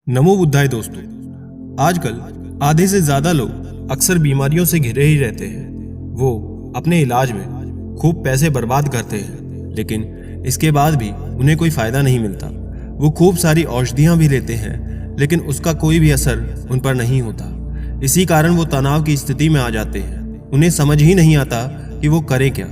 नमो बुद्धाय दोस्तों। आजकल आधे से ज्यादा लोग अक्सर बीमारियों से घिरे ही रहते हैं। वो अपने इलाज में खूब पैसे बर्बाद करते हैं, लेकिन इसके बाद भी उन्हें कोई फायदा नहीं मिलता। वो खूब सारी औषधियां भी लेते हैं, लेकिन उसका कोई भी असर उन पर नहीं होता। इसी कारण वो तनाव की स्थिति में आ जाते हैं। उन्हें समझ ही नहीं आता कि वो करें क्या।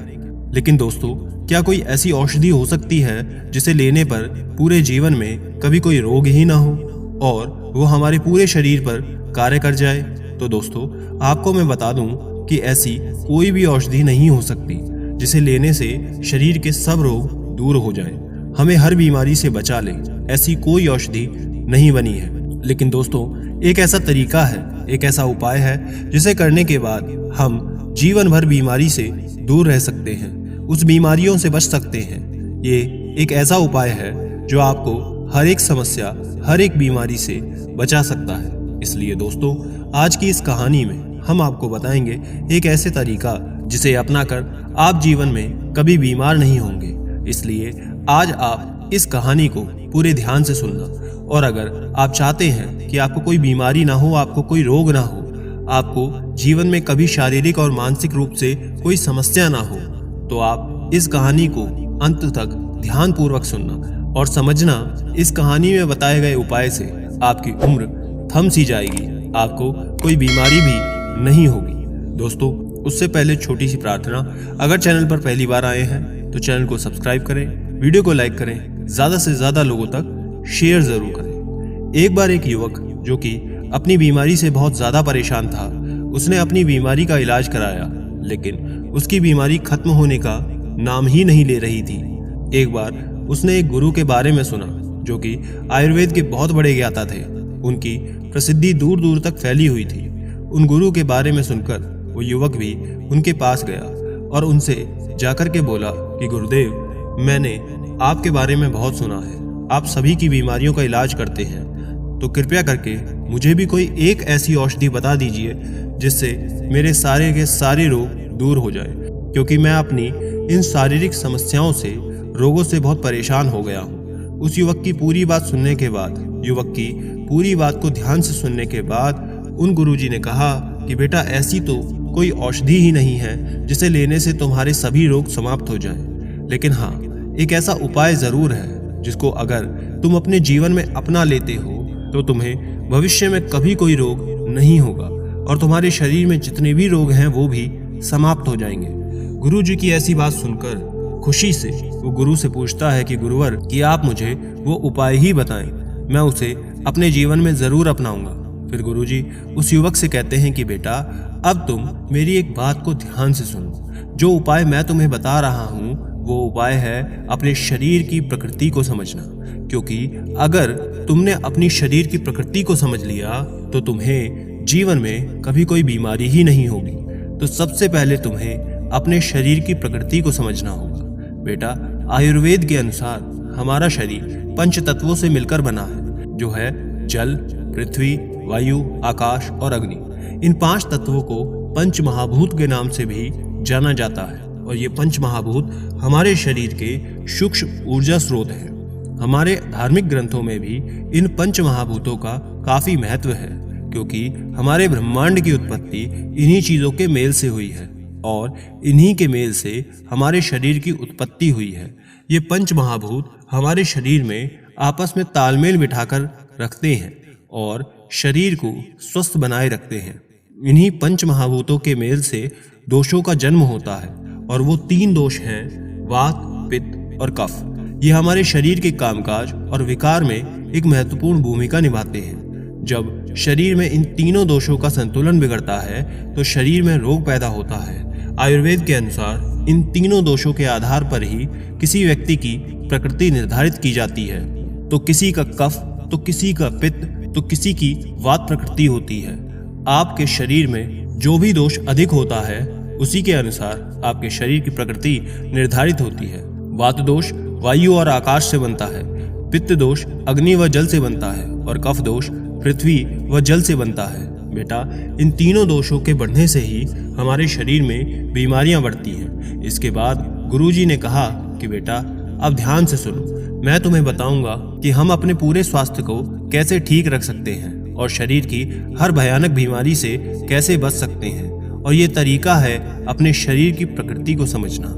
लेकिन दोस्तों, क्या कोई ऐसी औषधि हो सकती है जिसे लेने पर पूरे जीवन में कभी कोई रोग ही ना हो और वो हमारे पूरे शरीर पर कार्य कर जाए? तो दोस्तों, आपको मैं बता दूं कि ऐसी कोई भी औषधि नहीं हो सकती जिसे लेने से शरीर के सब रोग दूर हो जाएं, हमें हर बीमारी से बचा ले। ऐसी कोई औषधि नहीं बनी है। लेकिन दोस्तों, एक ऐसा तरीका है, एक ऐसा उपाय है जिसे करने के बाद हम जीवन भर बीमारी से दूर रह सकते हैं, उस बीमारियों से बच सकते हैं। ये एक ऐसा उपाय है जो आपको हर एक समस्या, हर एक बीमारी से बचा सकता है। इसलिए दोस्तों, आज की इस कहानी में हम आपको बताएंगे एक ऐसे तरीका जिसे अपनाकर आप जीवन में कभी बीमार नहीं होंगे। इसलिए आज आप इस कहानी को पूरे ध्यान से सुनना। और अगर आप चाहते हैं कि आपको कोई बीमारी ना हो, आपको कोई रोग ना हो, आपको जीवन में कभी शारीरिक और मानसिक रूप से कोई समस्या ना हो, तो आप इस कहानी को अंत तक ध्यानपूर्वक सुनना और समझना। इस कहानी में बताए गए उपाय से आपकी उम्र थम सी जाएगी, आपको कोई बीमारी भी नहीं होगी। दोस्तों, उससे पहले छोटी सी प्रार्थना, अगर चैनल पर पहली बार आए हैं तो चैनल को सब्सक्राइब करें, वीडियो को लाइक करें, ज्यादा से ज्यादा लोगों तक शेयर जरूर करें। एक बार एक युवक जो कि अपनी बीमारी से बहुत ज्यादा परेशान था, उसने अपनी बीमारी का इलाज कराया, लेकिन उसकी बीमारी खत्म होने का नाम ही नहीं ले रही थी। एक बार उसने एक गुरु के बारे में सुना जो कि आयुर्वेद के बहुत बड़े ज्ञाता थे। उनकी प्रसिद्धि दूर दूर तक फैली हुई थी। उन गुरु के बारे में सुनकर वो युवक भी उनके पास गया और उनसे जाकर के बोला कि गुरुदेव, मैंने आपके बारे में बहुत सुना है, आप सभी की बीमारियों का इलाज करते हैं, तो कृपया करके मुझे भी कोई एक ऐसी औषधि बता दीजिए जिससे मेरे सारे के सारे रोग दूर हो जाए, क्योंकि मैं अपनी इन शारीरिक समस्याओं से, रोगों से बहुत परेशान हो गया हूँ। उस युवक की पूरी बात सुनने के बाद, युवक की पूरी बात को ध्यान से सुनने के बाद उन गुरुजी ने कहा कि बेटा, ऐसी तो कोई औषधि ही नहीं है जिसे लेने से तुम्हारे सभी रोग समाप्त हो जाएं। लेकिन हाँ, एक ऐसा उपाय जरूर है जिसको अगर तुम अपने जीवन में अपना लेते हो तो तुम्हें भविष्य में कभी कोई रोग नहीं होगा और तुम्हारे शरीर में जितने भी रोग हैं वो भी समाप्त हो जाएंगे। गुरुजी की ऐसी बात सुनकर खुशी से वो गुरु से पूछता है कि गुरुवर, कि आप मुझे वो उपाय ही बताएं, मैं उसे अपने जीवन में जरूर अपनाऊंगा। फिर गुरुजी उस युवक से कहते हैं कि बेटा, अब तुम मेरी एक बात को ध्यान से सुनो। जो उपाय मैं तुम्हें बता रहा हूँ वो उपाय है अपने शरीर की प्रकृति को समझना, क्योंकि अगर तुमने अपनी शरीर की प्रकृति को समझ लिया तो तुम्हें जीवन में कभी कोई बीमारी ही नहीं होगी। तो सबसे पहले तुम्हें अपने शरीर की प्रकृति को समझना होगा। बेटा, आयुर्वेद के अनुसार हमारा शरीर पंच तत्वों से मिलकर बना है, जो है जल, पृथ्वी, वायु, आकाश और अग्नि। इन 5 तत्वों को पंच महाभूत के नाम से भी जाना जाता है और ये पंच महाभूत हमारे शरीर के सूक्ष्म ऊर्जा स्रोत हैं। हमारे धार्मिक ग्रंथों में भी इन पंच महाभूतों का काफी महत्व है, क्योंकि हमारे ब्रह्मांड की उत्पत्ति इन्हीं चीजों के मेल से हुई है और इन्हीं के मेल से हमारे शरीर की उत्पत्ति हुई है। ये पंच महाभूत हमारे शरीर में आपस में तालमेल बिठाकर रखते हैं और शरीर को स्वस्थ बनाए रखते हैं। इन्हीं पंच महाभूतों के मेल से दोषों का जन्म होता है और वो 3 दोष हैं, वात, पित्त और कफ। ये हमारे शरीर के कामकाज और विकार में एक महत्वपूर्ण भूमिका निभाते हैं। जब शरीर में इन तीनों दोषों का संतुलन बिगड़ता है तो शरीर में रोग पैदा होता है। आयुर्वेद के अनुसार इन तीनों दोषों के आधार पर ही किसी व्यक्ति की प्रकृति निर्धारित की जाती है। तो किसी का कफ, तो किसी का पित्त, तो किसी की वात प्रकृति होती है। आपके शरीर में जो भी दोष अधिक होता है उसी के अनुसार आपके शरीर की प्रकृति निर्धारित होती है। वात दोष वायु और आकाश से बनता है, पित्त दोष अग्नि व जल से बनता है और कफ दोष पृथ्वी व जल से बनता है। बेटा, इन तीनों दोषों के बढ़ने से ही हमारे शरीर में बीमारियां बढ़ती हैं। इसके बाद गुरुजी ने कहा कि बेटा, अब ध्यान से सुनो। मैं तुम्हें बताऊंगा कि हम अपने पूरे स्वास्थ्य को कैसे ठीक रख सकते हैं और शरीर की हर भयानक बीमारी से कैसे बच सकते हैं। और ये तरीका है अपने शरीर की प्रकृति को समझना,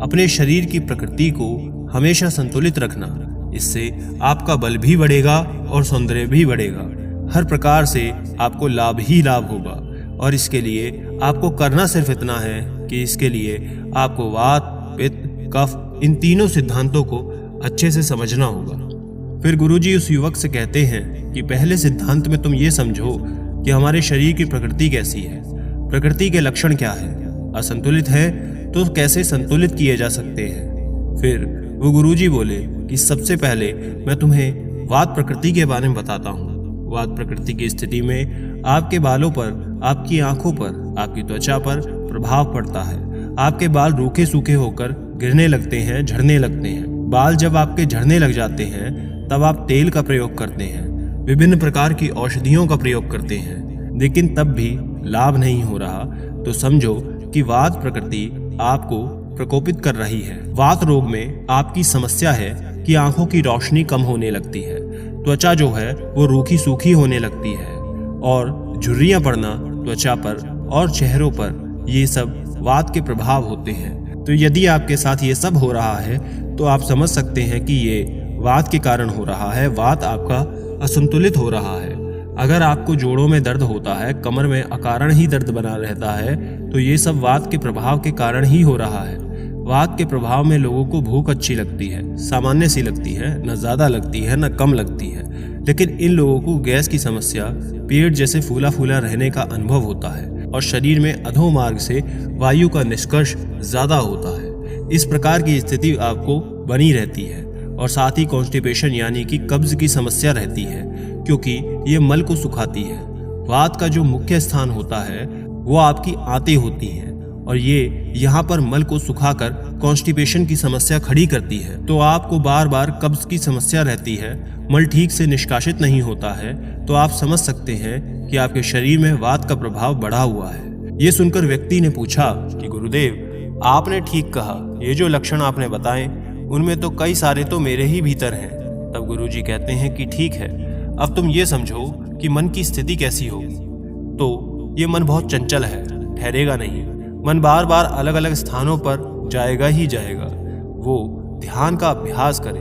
अपने शरीर की प्रकृति को हमेशा संतुलित रखना। इससे आपका बल भी बढ़ेगा और सौंदर्य भी बढ़ेगा। हर प्रकार से आपको लाभ ही लाभ होगा। और इसके लिए आपको करना सिर्फ इतना है कि इसके लिए आपको वात, पित्त, कफ इन तीनों सिद्धांतों को अच्छे से समझना होगा। फिर गुरुजी उस युवक से कहते हैं कि पहले सिद्धांत में तुम ये समझो कि हमारे शरीर की प्रकृति कैसी है, प्रकृति के लक्षण क्या है, असंतुलित है तो कैसे संतुलित किए जा सकते हैं। फिर वो गुरुजी बोले कि सबसे पहले मैं तुम्हें वात प्रकृति के बारे में बताता हूँ। वात प्रकृति की स्थिति में आपके बालों पर, आपकी आंखों पर, आपकी त्वचा पर प्रभाव पड़ता है। आपके बाल रूखे सूखे होकर गिरने लगते हैं, झड़ने लगते हैं। बाल जब आपके झड़ने लग जाते हैं तब आप तेल का प्रयोग करते हैं, विभिन्न प्रकार की औषधियों का प्रयोग करते हैं, लेकिन तब भी लाभ नहीं हो रहा तो समझो कि वात प्रकृति आपको प्रकोपित कर रही है। वात रोग में आपकी समस्या है कि आंखों की रोशनी कम होने लगती है, त्वचा जो है वो रूखी सूखी होने लगती है और झुर्रियां पड़ना त्वचा पर और चेहरों पर, ये सब वात के प्रभाव होते हैं। तो यदि आपके साथ ये सब हो रहा है तो आप समझ सकते हैं कि ये वात के कारण हो रहा है। वात आपका असंतुलित हो रहा है। अगर आपको जोड़ों में दर्द होता है, कमर में अकारण ही दर्द बना रहता है, तो ये सब वात के प्रभाव के कारण ही हो रहा है। वात के प्रभाव में लोगों को भूख अच्छी लगती है, सामान्य सी लगती है, न ज्यादा लगती है न कम लगती है। लेकिन इन लोगों को गैस की समस्या, पेट जैसे फूला फूला रहने का अनुभव होता है और शरीर में अधोमार्ग से वायु का निष्कर्ष ज्यादा होता है। इस प्रकार की स्थिति आपको बनी रहती है और साथ ही कॉन्स्टिपेशन यानी कि कब्ज की समस्या रहती है, क्योंकि ये मल को सुखाती है। वात का जो मुख्य स्थान होता है वो आपकी आंतें होती हैं और ये यहाँ पर मल को सुखाकर कॉन्स्टिपेशन की समस्या खड़ी करती है। तो आपको बार बार कब्ज की समस्या रहती है, मल ठीक से निष्कासित नहीं होता है, तो आप समझ सकते हैं कि आपके शरीर में वात का प्रभाव बढ़ा हुआ है। ये सुनकर व्यक्ति ने पूछा कि गुरुदेव, आपने ठीक कहा, ये जो लक्षण आपने बताए उनमें तो कई सारे तो मेरे ही भीतर हैं। तब गुरुजी कहते हैं कि ठीक है, अब तुम ये समझो कि मन की स्थिति कैसी होगी। तो ये मन बहुत चंचल है, ठहरेगा नहीं। मन बार बार अलग अलग स्थानों पर जाएगा ही जाएगा। वो ध्यान का अभ्यास करे,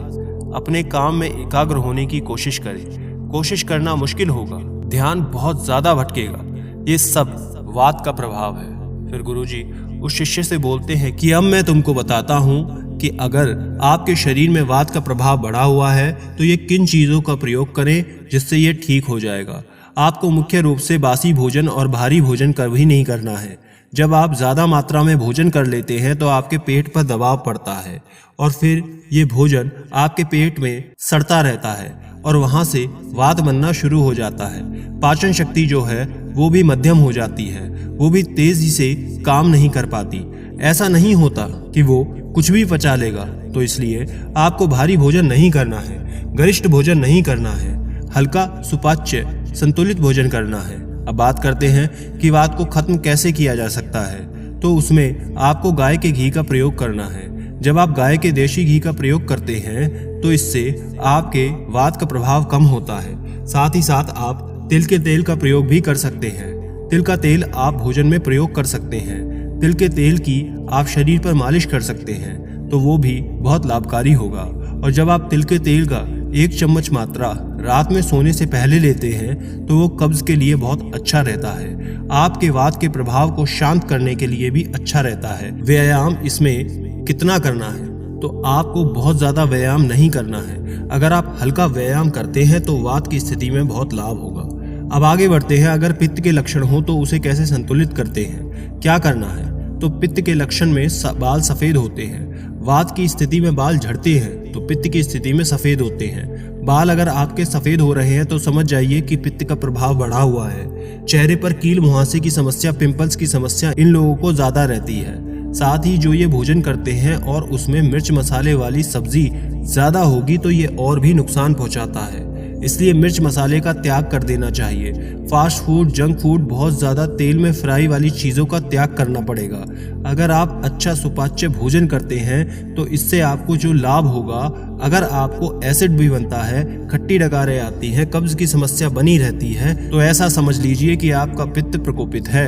अपने काम में एकाग्र होने की कोशिश करे। कोशिश करना मुश्किल होगा, ध्यान बहुत ज्यादा भटकेगा। ये सब वात का प्रभाव है। फिर गुरुजी उस शिष्य से बोलते हैं कि अब मैं तुमको बताता हूँ कि अगर आपके शरीर में वात का प्रभाव बढ़ा हुआ है तो ये किन चीजों का प्रयोग करें जिससे ये ठीक हो जाएगा। आपको मुख्य रूप से बासी भोजन और भारी भोजन कभी नहीं करना है। जब आप ज्यादा मात्रा में भोजन कर लेते हैं तो आपके पेट पर दबाव पड़ता है और फिर ये भोजन आपके पेट में सड़ता रहता है और वहां से वात बनना शुरू हो जाता है। पाचन शक्ति जो है वो भी मध्यम हो जाती है, वो भी तेजी से काम नहीं कर पाती। ऐसा नहीं होता कि वो कुछ भी पचा लेगा। तो इसलिए आपको भारी भोजन नहीं करना है, गरिष्ठ भोजन नहीं करना है, हल्का सुपाच्य संतुलित भोजन करना है। अब बात करते हैं कि वात को खत्म कैसे किया जा सकता है। तो उसमें आपको गाय के घी का प्रयोग करना है। जब आप गाय के देशी घी का प्रयोग करते हैं तो इससे आपके वात का प्रभाव कम होता है। साथ ही साथ आप तिल के तेल का प्रयोग भी कर सकते हैं। तिल का तेल आप भोजन में प्रयोग कर सकते हैं। तिल के तेल की आप शरीर पर मालिश कर सकते हैं तो वो भी बहुत लाभकारी होगा। और जब आप तिल के तेल का 1 चम्मच मात्रा रात में सोने से पहले लेते हैं तो वो कब्ज के लिए बहुत अच्छा रहता है। आपके वात के प्रभाव को शांत करने के लिए भी अच्छा रहता है। व्यायाम इसमें कितना करना है, तो आपको बहुत ज्यादा व्यायाम नहीं करना है। अगर आप हल्का व्यायाम करते हैं तो वात की स्थिति में बहुत लाभ होगा। अब आगे बढ़ते हैं। अगर पित्त के लक्षण हो तो उसे कैसे संतुलित करते हैं, क्या करना है। तो पित्त के लक्षण में बाल सफेद होते हैं। वात की स्थिति में बाल झड़ते हैं तो पित्त की स्थिति में सफेद होते हैं। बाल अगर आपके सफेद हो रहे हैं तो समझ जाइए कि पित्त का प्रभाव बढ़ा हुआ है। चेहरे पर कील मुहासे की समस्या, पिंपल्स की समस्या इन लोगों को ज्यादा रहती है। साथ ही जो ये भोजन करते हैं और उसमें मिर्च मसाले वाली सब्जी ज्यादा होगी तो ये और भी नुकसान पहुंचाता है। इसलिए मिर्च मसाले का त्याग कर देना चाहिए। फास्ट फूड, जंक फूड, बहुत ज़्यादा तेल में फ्राई वाली चीज़ों का त्याग करना पड़ेगा। अगर आप अच्छा सुपाच्य भोजन करते हैं तो इससे आपको जो लाभ होगा, अगर आपको एसिड भी बनता है, खट्टी डकारें आती हैं, कब्ज की समस्या बनी रहती है, तो ऐसा समझ लीजिए कि आपका पित्त प्रकोपित है।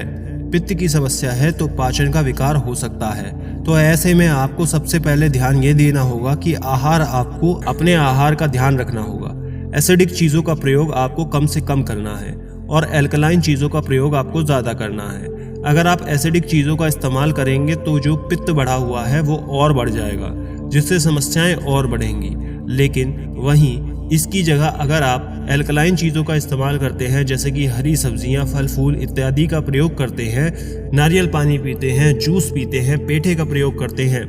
पित्त की समस्या है तो पाचन का विकार हो सकता है। तो ऐसे में आपको सबसे पहले ध्यान ये देना होगा कि आपको अपने आहार का ध्यान रखना होगा। एसिडिक चीज़ों का प्रयोग आपको कम से कम करना है और एल्कलाइन चीज़ों का प्रयोग आपको ज़्यादा करना है। अगर आप एसिडिक चीज़ों का इस्तेमाल करेंगे तो जो पित्त बढ़ा हुआ है वो और बढ़ जाएगा, जिससे समस्याएं और बढ़ेंगी। लेकिन वहीं इसकी जगह अगर आप एल्कलाइन चीज़ों का इस्तेमाल करते हैं, जैसे कि हरी सब्जियां, फल फूल इत्यादि का प्रयोग करते हैं, नारियल पानी पीते हैं, जूस पीते हैं, पेठे का प्रयोग करते हैं,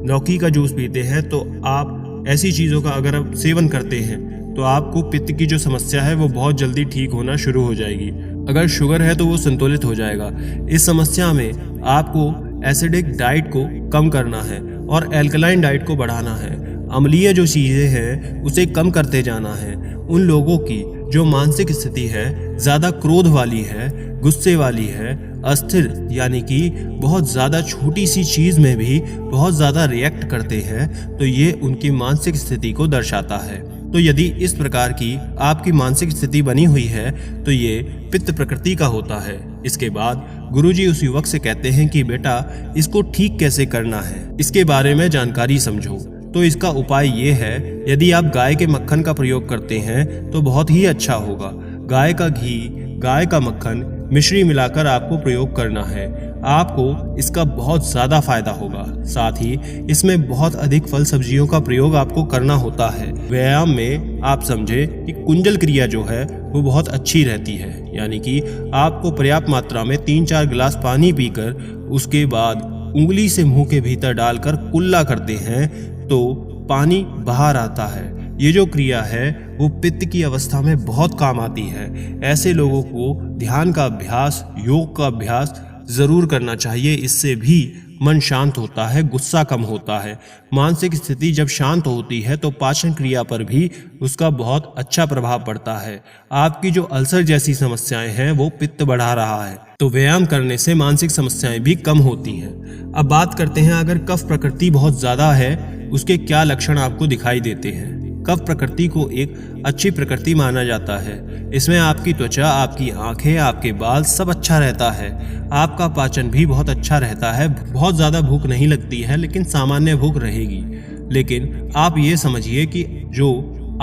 लौकी का जूस पीते हैं, तो आप ऐसी चीज़ों का अगर आप सेवन करते हैं तो आपको पित्त की जो समस्या है वो बहुत जल्दी ठीक होना शुरू हो जाएगी। अगर शुगर है तो वो संतुलित हो जाएगा। इस समस्या में आपको एसिडिक डाइट को कम करना है और एल्कलाइन डाइट को बढ़ाना है। अम्लीय जो चीज़ें हैं उसे कम करते जाना है। उन लोगों की जो मानसिक स्थिति है ज़्यादा क्रोध वाली है, गुस्से वाली है, अस्थिर, यानी कि बहुत ज़्यादा छोटी सी चीज़ में भी बहुत ज़्यादा रिएक्ट करते हैं, तो ये उनकी मानसिक स्थिति को दर्शाता है। तो यदि इस प्रकार की आपकी मानसिक स्थिति बनी हुई है तो ये पित्त प्रकृति का होता है। इसके बाद गुरुजी उस युवक से कहते हैं कि बेटा, इसको ठीक कैसे करना है, इसके बारे में जानकारी समझो। तो इसका उपाय ये है, यदि आप गाय के मक्खन का प्रयोग करते हैं तो बहुत ही अच्छा होगा। गाय का घी, गाय का मक्खन, मिश्री मिलाकर आपको प्रयोग करना है। आपको इसका बहुत ज़्यादा फायदा होगा। साथ ही इसमें बहुत अधिक फल सब्जियों का प्रयोग आपको करना होता है। व्यायाम में आप समझे कि कुंजल क्रिया जो है वो बहुत अच्छी रहती है, यानी कि आपको पर्याप्त मात्रा में 3-4 गिलास पानी पीकर उसके बाद उंगली से मुंह के भीतर डालकर कुल्ला करते हैं तो पानी बाहर आता है। ये जो क्रिया है वो पित्त की अवस्था में बहुत काम आती है। ऐसे लोगों को ध्यान का अभ्यास, योग का अभ्यास जरूर करना चाहिए। इससे भी मन शांत होता है, गुस्सा कम होता है। मानसिक स्थिति जब शांत होती है तो पाचन क्रिया पर भी उसका बहुत अच्छा प्रभाव पड़ता है। आपकी जो अल्सर जैसी समस्याएं हैं वो पित्त बढ़ा रहा है, तो व्यायाम करने से मानसिक समस्याएं भी कम होती हैं। अब बात करते हैं, अगर कफ प्रकृति बहुत ज़्यादा है उसके क्या लक्षण आपको दिखाई देते हैं। कफ प्रकृति को एक अच्छी प्रकृति माना जाता है। इसमें आपकी त्वचा, आपकी आंखें, आपके बाल सब अच्छा रहता है। आपका पाचन भी बहुत अच्छा रहता है। बहुत ज़्यादा भूख नहीं लगती है, लेकिन सामान्य भूख रहेगी। लेकिन आप ये समझिए कि जो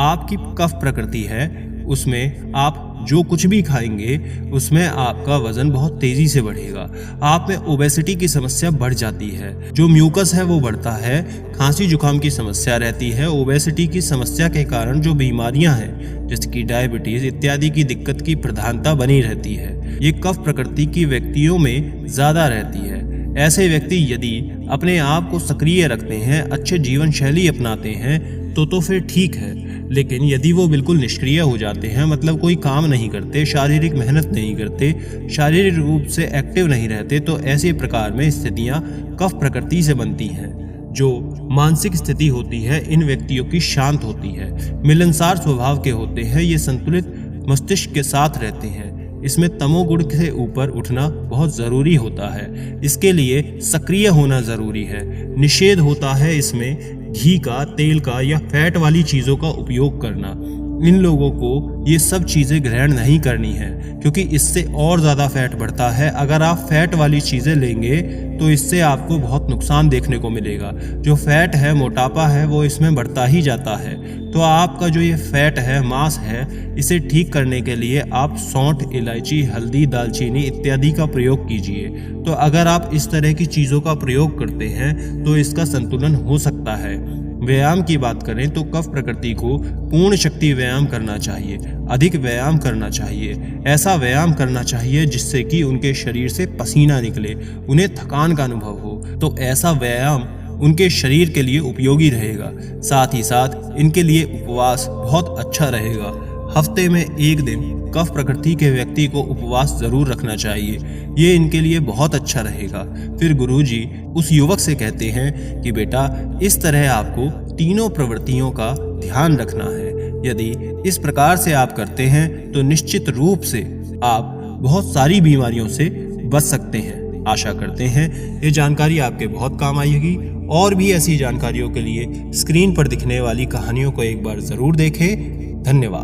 आपकी कफ प्रकृति है उसमें आप जो कुछ भी खाएंगे उसमें आपका वजन बहुत तेजी से बढ़ेगा। आप में ओबेसिटी की समस्या बढ़ जाती है। जो म्यूकस है वो बढ़ता है। खांसी जुकाम की समस्या रहती है। ओबेसिटी की समस्या के कारण जो बीमारियां हैं जैसे कि डायबिटीज इत्यादि की दिक्कत की प्रधानता बनी रहती है। ये कफ प्रकृति की व्यक्तियों में ज़्यादा रहती है। ऐसे व्यक्ति यदि अपने आप को सक्रिय रखते हैं, अच्छे जीवन शैली अपनाते हैं तो फिर ठीक है। लेकिन यदि वो बिल्कुल निष्क्रिय हो जाते हैं, मतलब कोई काम नहीं करते, शारीरिक मेहनत नहीं करते, शारीरिक रूप से एक्टिव नहीं रहते, तो ऐसे प्रकार में स्थितियां कफ प्रकृति से बनती हैं। जो मानसिक स्थिति होती है इन व्यक्तियों की शांत होती है, मिलनसार स्वभाव के होते हैं, ये संतुलित मस्तिष्क के साथ रहते हैं। इसमें तमोगुण से ऊपर उठना बहुत ज़रूरी होता है। इसके लिए सक्रिय होना ज़रूरी है। निषेध होता है इसमें घी का, तेल का या फैट वाली चीज़ों का उपयोग करना। इन लोगों को ये सब चीज़ें ग्रहण नहीं करनी है, क्योंकि इससे और ज़्यादा फैट बढ़ता है। अगर आप फैट वाली चीज़ें लेंगे तो इससे आपको बहुत नुकसान देखने को मिलेगा। जो फैट है, मोटापा है, वो इसमें बढ़ता ही जाता है। तो आपका जो ये फैट है, मांस है, इसे ठीक करने के लिए आप सौंठ, इलायची, हल्दी, दालचीनी इत्यादि का प्रयोग कीजिए। तो अगर आप इस तरह की चीज़ों का प्रयोग करते हैं तो इसका संतुलन हो सकता है। व्यायाम की बात करें तो कफ प्रकृति को पूर्ण शक्ति व्यायाम करना चाहिए, अधिक व्यायाम करना चाहिए। ऐसा व्यायाम करना चाहिए जिससे कि उनके शरीर से पसीना निकले, उन्हें थकान का अनुभव हो। तो ऐसा व्यायाम उनके शरीर के लिए उपयोगी रहेगा। साथ ही साथ इनके लिए उपवास बहुत अच्छा रहेगा। हफ्ते में 1 दिन कफ प्रकृति के व्यक्ति को उपवास जरूर रखना चाहिए। ये इनके लिए बहुत अच्छा रहेगा। फिर गुरुजी उस युवक से कहते हैं कि बेटा, इस तरह आपको तीनों प्रवृत्तियों का ध्यान रखना है। यदि इस प्रकार से आप करते हैं तो निश्चित रूप से आप बहुत सारी बीमारियों से बच सकते हैं। आशा करते हैं ये जानकारी आपके बहुत काम आएगी। और भी ऐसी जानकारियों के लिए स्क्रीन पर दिखने वाली कहानियों को एक बार जरूर देखें। धन्यवाद।